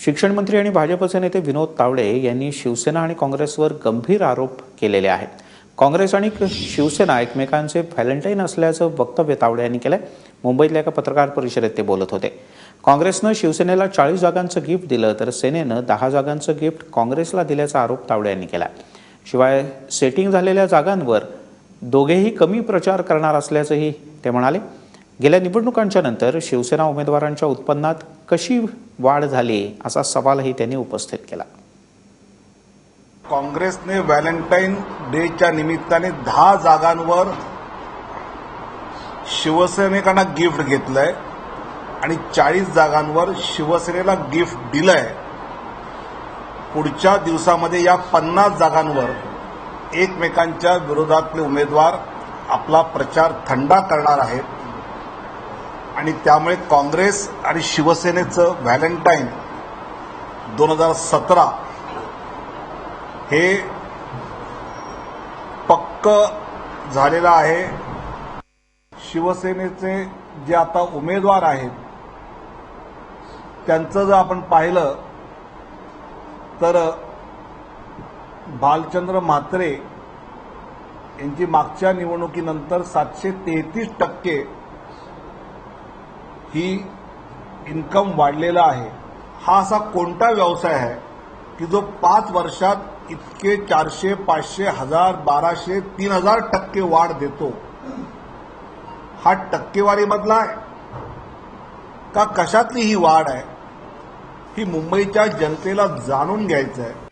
शिक्षण मंत्री आणि भाजपचे नेते विनोद तावडे यांनी शिवसेना आणि काँग्रेसवर गंभीर आरोप केलेले आहेत. काँग्रेस आणि शिवसेना एकमेकांचे व्हॅलेंटाईन असल्याचं वक्तव्य तावडे यांनी केलंय. मुंबईतल्या एका पत्रकार परिषदेत ते बोलत होते. काँग्रेसनं शिवसेनेला 40 जागांचं गिफ्ट दिलं तर सेनेनं 10 जागांचं गिफ्ट काँग्रेसला दिल्याचा आरोप तावडे यांनी केला. शिवाय सेटिंग झालेल्या जागांवर दोघेही कमी प्रचार करणार असल्याचंही ते म्हणाले. गेल्या निवडणुकांच्या नंतर शिवसेना उमेदवारांच्या उत्पन्नात कशी वाढ झाली असा सवालही त्यांनी उपस्थित केला. काँग्रेसने व्हॅलेंटाईन डेच्या निमित्ताने 10 जागांवर शिवसैनिकांना गिफ्ट घेतलंय आणि 40 जागांवर शिवसेनेला गिफ्ट दिलंय. पुढच्या दिवसामध्ये या 50 जागांवर एकमेकांच्या विरोधातले उमेदवार आपला प्रचार थंडा करणार आहेत आणि त्यामुळे काँग्रेस आणि शिवसेनेचं व्हॅलेंटाईन 2017 हे पक्क झालेलं आहे. शिवसेनेचे जे आता उमेदवार आहेत त्यांचं जर आपण पाहिलं तर भालचंद्र म्हात्रे यांची मागच्या निवडणुकीनंतर 733% ही इन्कम वाढलेला आहे. हा असा कोणता व्यवसाय आहे की जो 5 वर्षात इतके 400, 500, 1000, 1200, 3000% वाढ देतो? हा टक्केवारीमधला आहे का कशातली ही वाढ आहे? ही मुंबईच्या जनतेला जाणून घ्यायचं आहे.